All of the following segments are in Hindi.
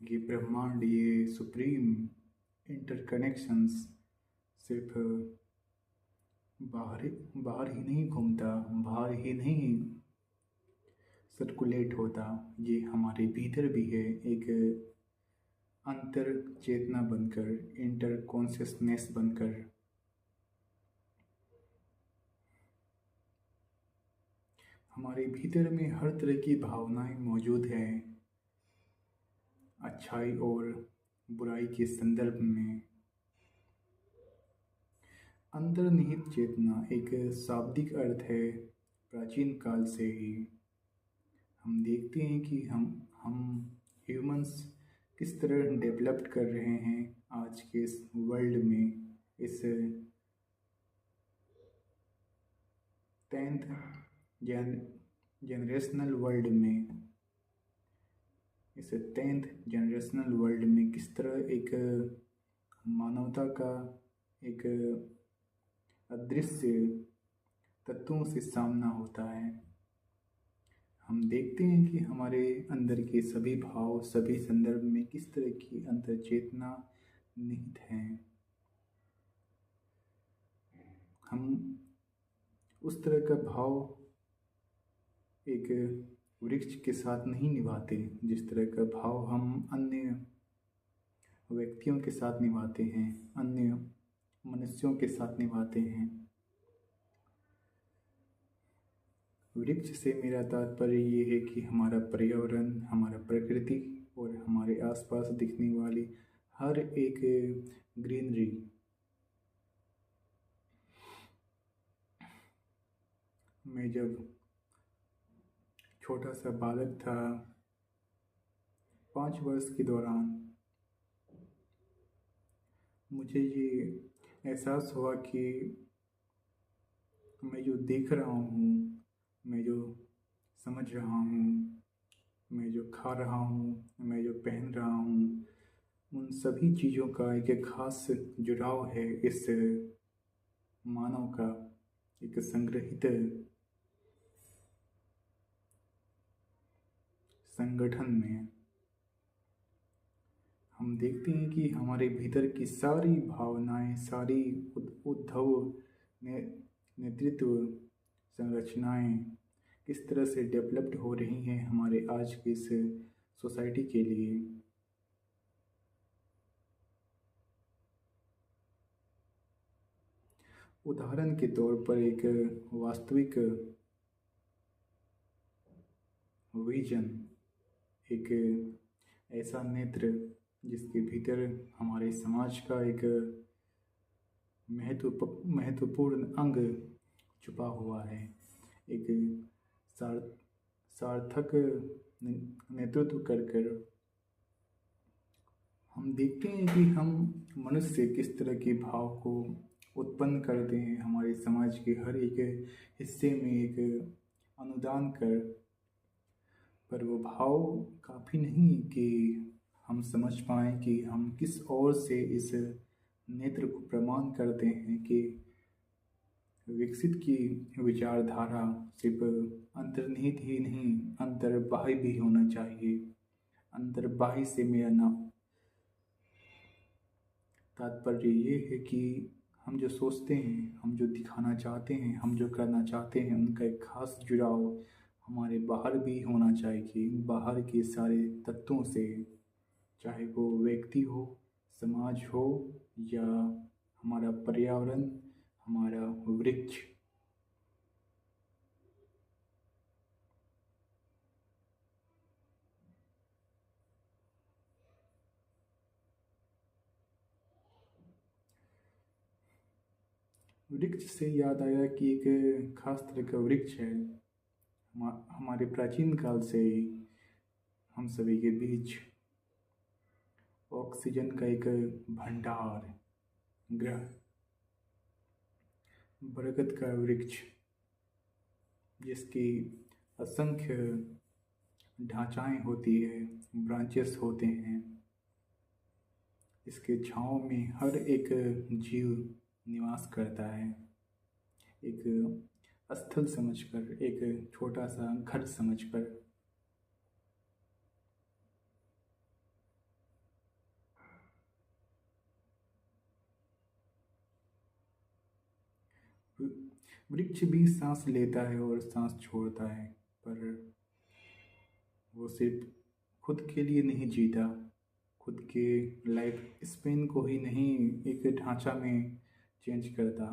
ये ब्रह्मांड, ये सुप्रीम इंटरकनेक्शंस सिर्फ बाहर बाहर ही नहीं घूमता, बाहर ही नहीं सर्कुलेट होता, ये हमारे भीतर भी है। एक अंतर चेतना बनकर, इंटर कॉन्शियसनेस बनकर। हमारे भीतर में हर तरह की भावनाएं मौजूद हैं, अच्छाई और बुराई के संदर्भ में। अंतर्निहित चेतना एक शाब्दिक अर्थ है। प्राचीन काल से ही हम देखते हैं कि हम ह्यूमंस किस तरह डेवलप्ड कर रहे हैं आज के इस वर्ल्ड में, इस 10th जनरेशनल वर्ल्ड में। इस 10th जनरेशनल वर्ल्ड में किस तरह एक मानवता का एक अदृश्य तत्वों से सामना होता है। हम देखते हैं कि हमारे अंदर के सभी भाव, सभी संदर्भ में किस तरह की अंतर चेतना निहित है। हम उस तरह का भाव एक वृक्ष के साथ नहीं निभाते जिस तरह का भाव हम अन्य व्यक्तियों के साथ निभाते हैं, अन्य मनुष्यों के साथ निभाते हैं। वृक्ष से मेरा तात्पर्य ये है कि हमारा पर्यावरण, हमारा प्रकृति और हमारे आसपास दिखने वाली हर एक ग्रीनरी। मैं जब छोटा सा बालक था, 5 वर्ष के दौरान, मुझे ये एहसास हुआ कि मैं जो देख रहा हूँ, मैं जो समझ रहा हूँ, मैं जो खा रहा हूँ, मैं जो पहन रहा हूँ, उन सभी चीज़ों का एक खास जुड़ाव है इस मानव का एक संग्रहित संगठन में। हम देखते हैं कि हमारे भीतर की सारी भावनाएं, सारी उद्धव ने नेतृत्व संरचनाएं किस तरह से डेवलप्ड हो रही हैं हमारे आज की इस सोसाइटी के लिए। उदाहरण के तौर पर एक वास्तविक विजन, एक ऐसा नेत्र जिसके भीतर हमारे समाज का एक महत्वपूर्ण अंग छुपा हुआ है, एक सार, सार्थक नेतृत्व कर कर। हम देखते हैं कि हम मनुष्य किस तरह के भाव को उत्पन्न करते हैं हमारे समाज के हर एक हिस्से में एक अनुदान कर। पर वो भाव काफ़ी नहीं कि हम समझ पाएँ कि हम किस ओर से इस नेत्र को प्रमाण करते हैं कि विकसित की विचारधारा सिर्फ अंतर्निहित ही नहीं, अंतर्बाह्य भी होना चाहिए। अंतर्बाह्य से मेरा नाम तात्पर्य ये है कि हम जो सोचते हैं, हम जो दिखाना चाहते हैं, हम जो करना चाहते हैं, उनका एक खास जुड़ाव हमारे बाहर भी होना चाहिए, बाहर के सारे तत्वों से, चाहे वो व्यक्ति हो, समाज हो, या हमारा पर्यावरण, हमारा वृक्ष। वृक्ष से याद आया कि एक खास तरह का वृक्ष है हमारे प्राचीन काल से ही हम सभी के बीच ऑक्सीजन का एक भंडार, ग्रह, बरगद का वृक्ष, जिसकी असंख्य ढांचाएं होती है, ब्रांचेस होते हैं। इसके छाँव में हर एक जीव निवास करता है, एक स्थल समझकर, एक छोटा सा घर समझकर। वृक्ष भी सांस लेता है और सांस छोड़ता है, पर वो सिर्फ खुद के लिए नहीं जीता, खुद के लाइफ स्पेन को ही नहीं एक ढांचा में चेंज करता,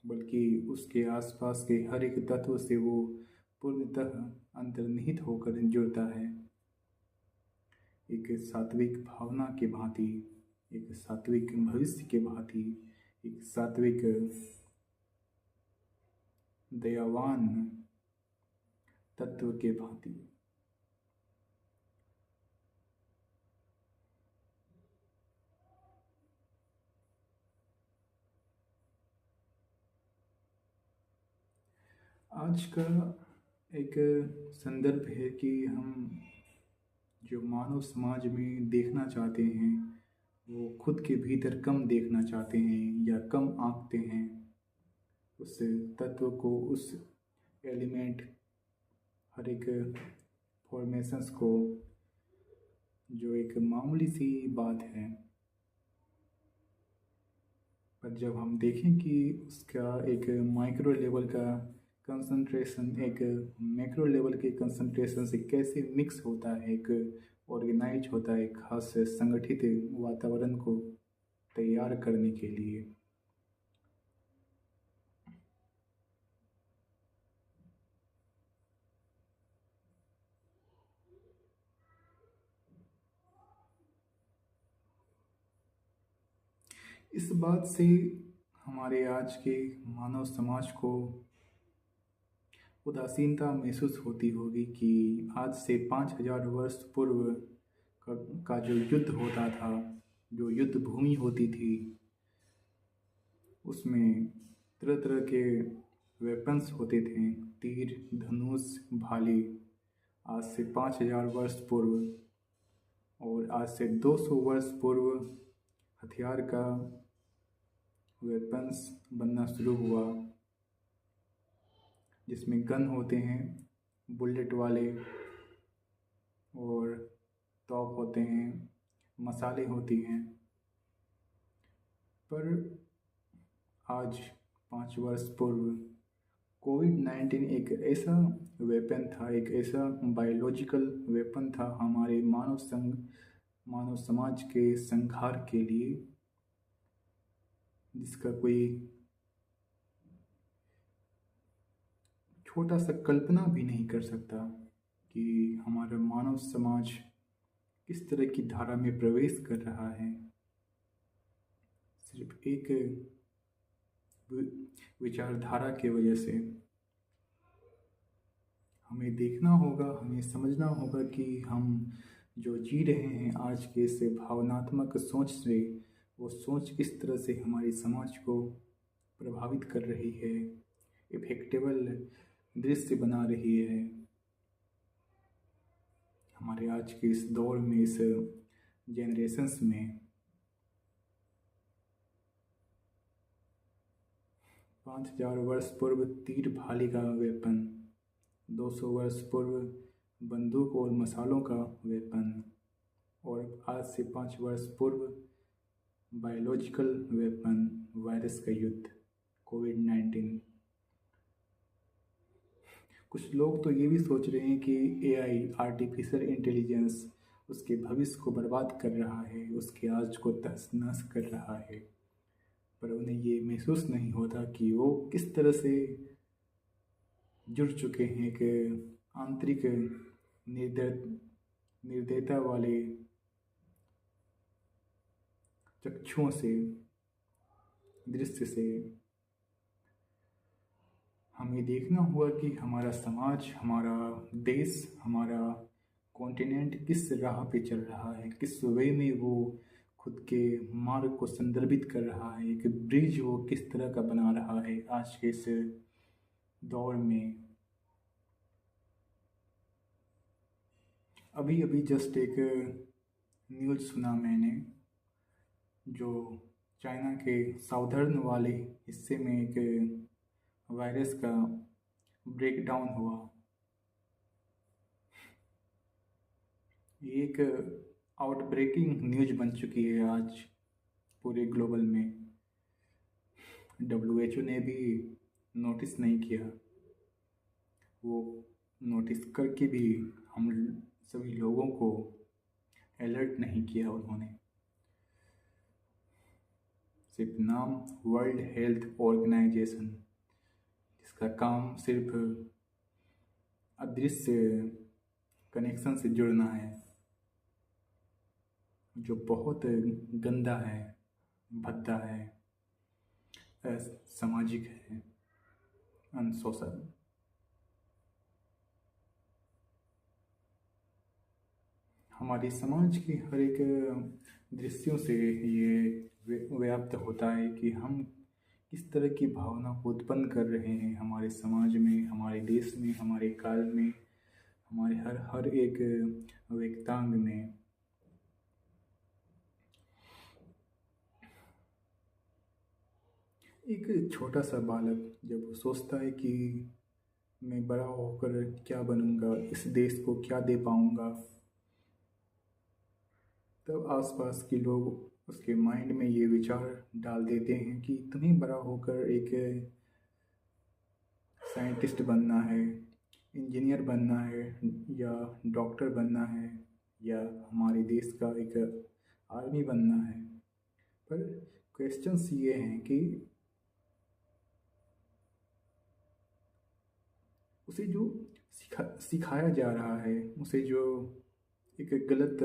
बल्कि उसके आसपास के हर एक तत्व से वो पूर्णतः अंतर्निहित होकर जुड़ता है। एक सात्विक भावना के भांति, एक सात्विक भविष्य के भांति, एक सात्विक दयावान तत्व के भांति। आज का एक संदर्भ है कि हम जो मानव समाज में देखना चाहते हैं वो खुद के भीतर कम देखना चाहते हैं या कम आंकते हैं। उस तत्व को, उस एलिमेंट, हर एक फॉर्मेशंस को, जो एक मामूली सी बात है, पर जब हम देखें कि उसका एक माइक्रो लेवल का कंसंट्रेशन एक मैक्रो लेवल के कंसंट्रेशन से कैसे मिक्स होता है, एक ऑर्गेनाइज होता है, एक खास संगठित वातावरण को तैयार करने के लिए। इस बात से हमारे आज के मानव समाज को उदासीनता महसूस होती होगी कि आज से 5,000 वर्ष पूर्व का जो युद्ध होता था, जो युद्ध भूमि होती थी, उसमें तरह तरह के वेपन्स होते थे, तीर, धनुष, भाले। आज से 5,000 वर्ष पूर्व और आज से 200 वर्ष पूर्व हथियार का वेपन्स बनना शुरू हुआ, जिसमें गन होते हैं बुलेट वाले, और तोप होते हैं, मसाले होती हैं। पर आज 5 वर्ष पूर्व कोविड-19 एक ऐसा वेपन था, एक ऐसा बायोलॉजिकल वेपन था हमारे मानव समाज के संहार के लिए, जिसका कोई छोटा सा कल्पना भी नहीं कर सकता कि हमारा मानव समाज किस तरह की धारा में प्रवेश कर रहा है। सिर्फ एक विचारधारा की वजह से। हमें देखना होगा, हमें समझना होगा कि हम जो जी रहे हैं आज के इस भावनात्मक सोच से, वो सोच किस तरह से हमारे समाज को प्रभावित कर रही है, इफेक्टेबल दृश्य बना रही है। हमारे आज के इस दौर में, इस जेनरेशन्स में 5,000 वर्ष पूर्व तीर भाले का वेपन, 200 वर्ष पूर्व बंदूक और मसालों का वेपन, और आज से 5 वर्ष पूर्व बायोलॉजिकल वेपन, वायरस का युद्ध, कोविड-19। कुछ लोग तो ये भी सोच रहे हैं कि एआई, आर्टिफिशियल इंटेलिजेंस, उसके भविष्य को बर्बाद कर रहा है, उसके आज को तहस नहस कर रहा है, पर उन्हें ये महसूस नहीं होता कि वो किस तरह से जुड़ चुके हैं एक आंतरिक निर्दयता वाले चक्षुओं से, दृश्य से। हमें देखना होगा कि हमारा समाज, हमारा देश, हमारा कॉन्टिनेंट किस राह पे चल रहा है, किस वे में वो खुद के मार्ग को संदर्भित कर रहा है, एक ब्रिज वो किस तरह का बना रहा है आज के इस दौर में। अभी अभी जस्ट एक न्यूज़ सुना मैंने, जो चाइना के साउदर्न वाले हिस्से में एक वायरस का ब्रेकडाउन हुआ। ये एक आउटब्रेकिंग न्यूज बन चुकी है आज पूरे ग्लोबल में। WHO ने भी नोटिस नहीं किया, वो नोटिस करके भी हम सभी लोगों को अलर्ट नहीं किया उन्होंने। सिर्फ नाम वर्ल्ड हेल्थ ऑर्गेनाइजेशन, जिसका काम सिर्फ अदृश्य कनेक्शन से जुड़ना है, जो बहुत गंदा है, भद्दा है, सामाजिक है, अनसोशल। हमारे समाज के हर एक दृश्यों से ये व्याप्त होता है कि हम किस तरह की भावना को उत्पन्न कर रहे हैं हमारे समाज में, हमारे देश में, हमारे काल में, हमारे हर हर एक व्यक्तांग में। एक छोटा सा बालक जब वो सोचता है कि मैं बड़ा होकर क्या बनूंगा, इस देश को क्या दे पाऊंगा, तब आसपास के लोग उसके माइंड में ये विचार डाल देते हैं कि तुम्हें बड़ा होकर एक साइंटिस्ट बनना है, इंजीनियर बनना है, या डॉक्टर बनना है, या हमारे देश का एक आर्मी बनना है। पर क्वेश्चंस ये हैं कि उसे जो सिखाया जा रहा है, उसे जो एक गलत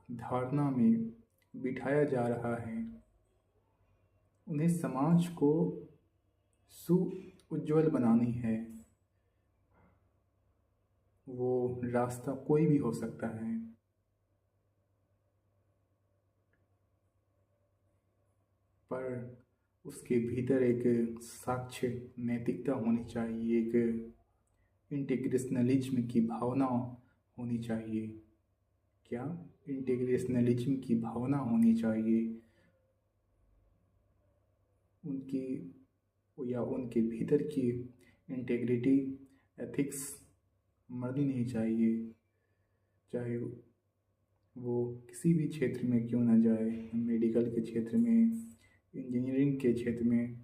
धारणा में बिठाया जा रहा है, उन्हें समाज को सुउज्ज्वल बनानी है। वो रास्ता कोई भी हो सकता है, पर उसके भीतर एक साक्ष्य नैतिकता होनी चाहिए, एक इंटीग्रेशनलिज्म की भावना होनी चाहिए। क्या? इंटीग्रेशनलिज्म की भावना होनी चाहिए उनकी, या उनके भीतर की इंटेग्रिटी, एथिक्स मरनी नहीं चाहिए, चाहे वो किसी भी क्षेत्र में क्यों ना जाए, मेडिकल के क्षेत्र में, इंजीनियरिंग के क्षेत्र में।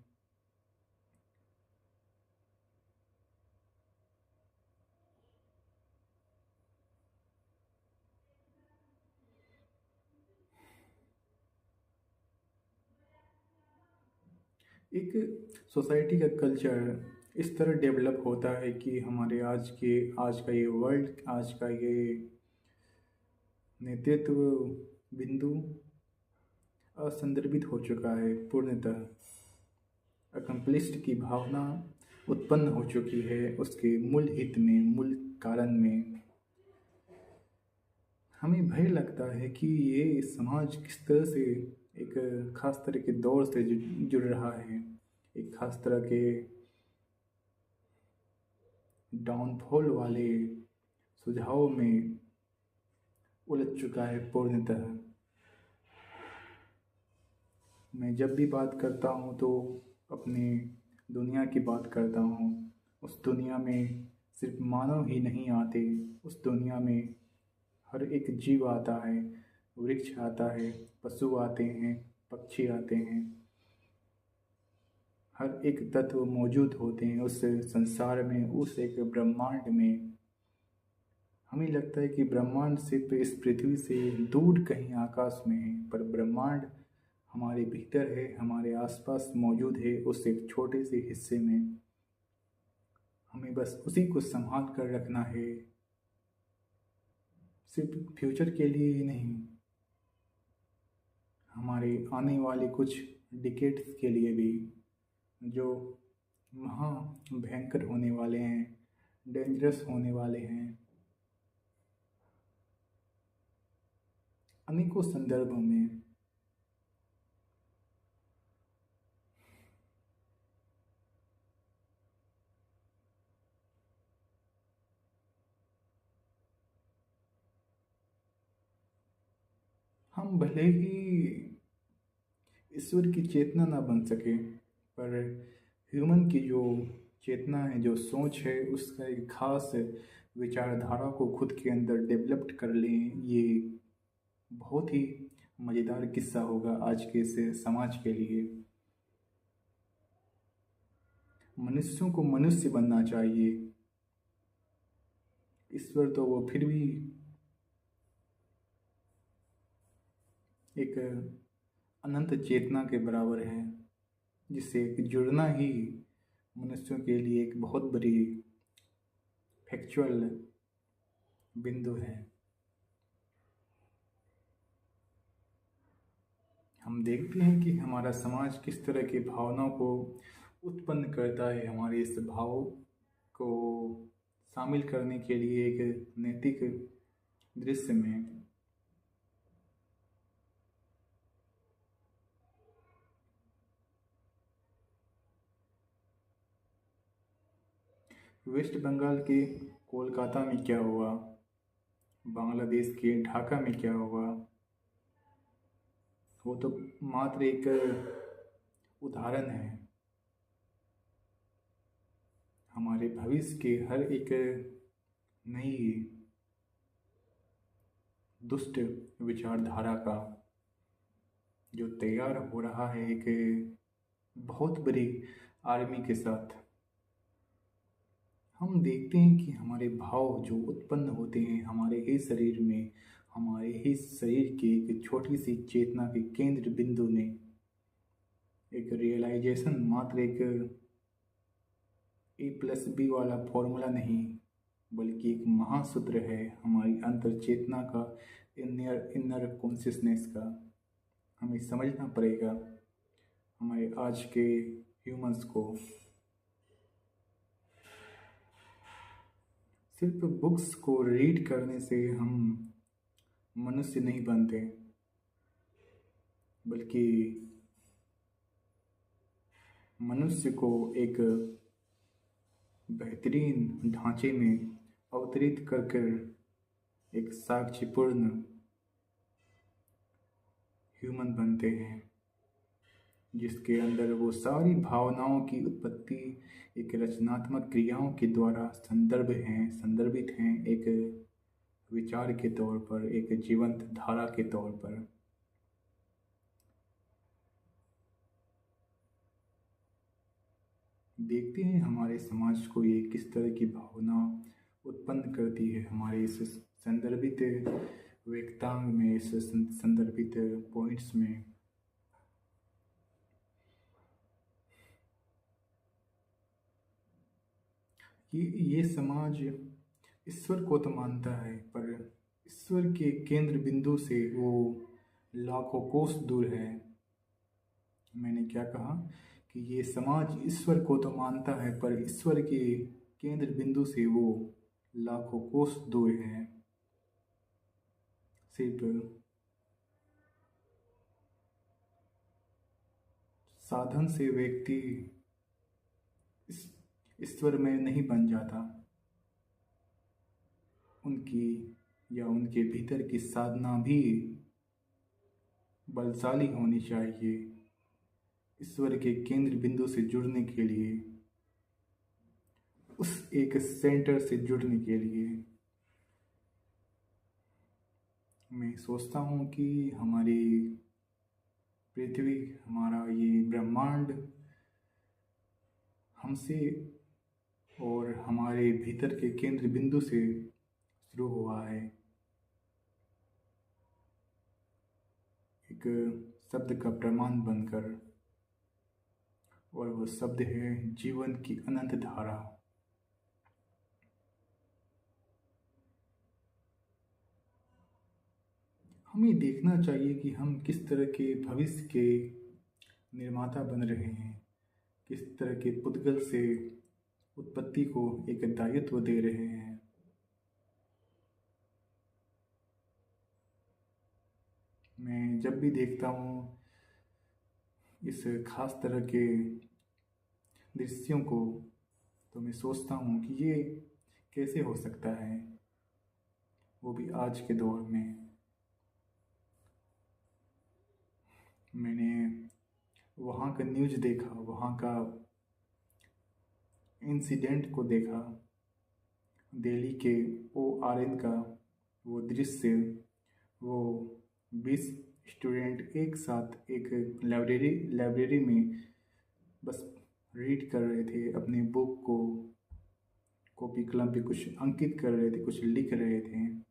एक सोसाइटी का कल्चर इस तरह डेवलप होता है कि हमारे आज का ये वर्ल्ड, आज का ये नेतृत्व बिंदु असंदर्भित हो चुका है पूर्णतः। अकम्पलिश्ड की भावना उत्पन्न हो चुकी है उसके मूल हित में, मूल कारण में। हमें भय लगता है कि ये समाज किस तरह से एक खास तरह के दौर से जुड़ रहा है, एक खास तरह के डाउनफॉल वाले सुझावों में उलझ चुका है पूर्णतः। मैं जब भी बात करता हूँ तो अपनी दुनिया की बात करता हूँ। उस दुनिया में सिर्फ मानव ही नहीं आते, उस दुनिया में हर एक जीव आता है, वृक्ष आता है, पशु आते हैं, पक्षी आते हैं, हर एक तत्व मौजूद होते हैं उस संसार में, उस एक ब्रह्मांड में। हमें लगता है कि ब्रह्मांड सिर्फ इस पृथ्वी से दूर कहीं आकाश में है, पर ब्रह्मांड हमारे भीतर है, हमारे आसपास मौजूद है, उस एक छोटे से हिस्से में। हमें बस उसी को संभाल कर रखना है, सिर्फ फ्यूचर के लिए ही नहीं, हमारे आने वाले कुछ डिकेड्स के लिए भी, जो महा भयंकर होने वाले हैं, डेंजरस होने वाले हैं अनेकों संदर्भों में। हम भले ही ईश्वर की चेतना ना बन सके, पर ह्यूमन की जो चेतना है, जो सोच है, उसका एक खास विचारधारा को खुद के अंदर डेवलप्ड कर लें, ये बहुत ही मज़ेदार किस्सा होगा आज के इस समाज के लिए। मनुष्यों को मनुष्य बनना चाहिए। ईश्वर तो वो फिर भी एक अनंत चेतना के बराबर है, जिससे जुड़ना ही मनुष्यों के लिए एक बहुत बड़ी फैक्चुअल बिंदु है। हम देखते हैं कि हमारा समाज किस तरह की भावनाओं को उत्पन्न करता है। हमारे इस भाव को शामिल करने के लिए एक नैतिक दृश्य में वेस्ट बंगाल के कोलकाता में क्या हुआ, बांग्लादेश के ढाका में क्या हुआ, वो तो मात्र एक उदाहरण है। हमारे भविष्य के हर एक नई दुष्ट विचारधारा का जो तैयार हो रहा है एक बहुत बड़ी आर्मी के साथ। हम देखते हैं कि हमारे भाव जो उत्पन्न होते हैं हमारे ही शरीर में, हमारे ही शरीर की एक छोटी सी चेतना के केंद्र बिंदु में एक रियलाइजेशन, मात्र एक A+B वाला फॉर्मूला नहीं, बल्कि एक महासूत्र है हमारी अंतर चेतना का, इनर कॉन्शियसनेस का। हमें समझना पड़ेगा हमारे आज के ह्यूमंस को। सिर्फ बुक्स को रीड करने से हम मनुष्य नहीं बनते, बल्कि मनुष्य को एक बेहतरीन ढांचे में अवतरित कर कर एक साक्षीपूर्ण ह्यूमन बनते हैं, जिसके अंदर वो सारी भावनाओं की उत्पत्ति एक रचनात्मक क्रियाओं के द्वारा संदर्भित हैं एक विचार के तौर पर, एक जीवंत धारा के तौर पर। देखते हैं हमारे समाज को ये किस तरह की भावना उत्पन्न करती है हमारे इस संदर्भित वेक्तांग में, इस संदर्भित पॉइंट्स में। ये समाज ईश्वर को तो मानता है, पर ईश्वर के केंद्र बिंदु से वो लाखों कोस दूर है। मैंने क्या कहा कि ये समाज ईश्वर को तो मानता है, पर ईश्वर के केंद्र बिंदु से वो लाखों कोस दूर है। सिर्फ साधन से व्यक्ति ईश्वर में नहीं बन जाता। उनकी या उनके भीतर की साधना भी बलशाली होनी चाहिए ईश्वर के केंद्र बिंदु से जुड़ने के लिए, उस एक सेंटर से जुड़ने के लिए। मैं सोचता हूँ कि हमारी पृथ्वी, हमारा ये ब्रह्मांड हमसे और हमारे भीतर के केंद्र बिंदु से शुरू हुआ है। एक शब्द का प्रमाण बनकर, और वो शब्द है जीवन की अनंत धारा। हमें देखना चाहिए कि हम किस तरह के भविष्य के निर्माता बन रहे हैं, किस तरह के पुद्गल से उत्पत्ति को एक दायित्व दे रहे हैं। मैं जब भी देखता हूँ इस खास तरह के दृश्यों को, तो मैं सोचता हूँ कि ये कैसे हो सकता है, वो भी आज के दौर में। मैंने वहाँ का न्यूज़ देखा, वहाँ का इंसिडेंट को देखा, दिल्ली के ORN का वो दृश्य। वो 20 स्टूडेंट एक साथ एक लाइब्रेरी में बस रीड कर रहे थे, अपने बुक को कॉपी कलम पे कुछ अंकित कर रहे थे, कुछ लिख रहे थे।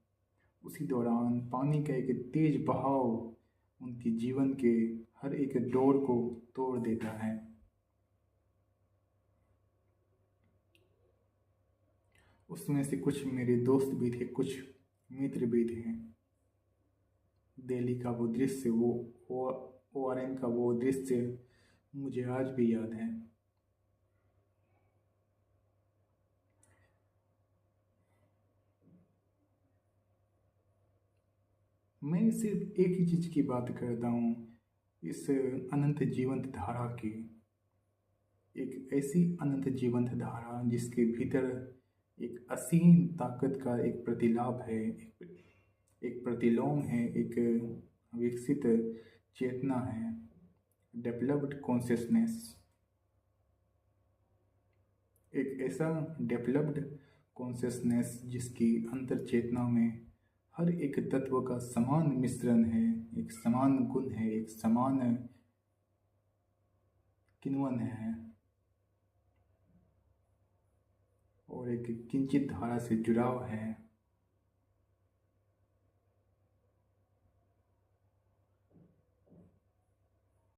उसी दौरान पानी का एक तेज बहाव उनके जीवन के हर एक डोर को तोड़ देता है। उसमें से कुछ मेरे दोस्त भी थे, कुछ मित्र भी थे। दिल्ली का वो दृश्य, वो ORN का वो दृश्य मुझे आज भी याद है। मैं सिर्फ एक ही चीज़ की बात करता हूँ, इस अनंत जीवंत धारा की। एक ऐसी अनंत जीवंत धारा जिसके भीतर एक असीम ताकत का एक प्रतिलाभ है, एक प्रतिलोम है, एक विकसित चेतना है, डेवलप्ड कॉन्शियसनेस। एक ऐसा डेवलप्ड कॉन्शियसनेस जिसकी अंतर चेतना में हर एक तत्व का समान मिश्रण है, एक समान गुण है, एक समान किण्वन है और एक किंचित धारा से जुड़ाव है।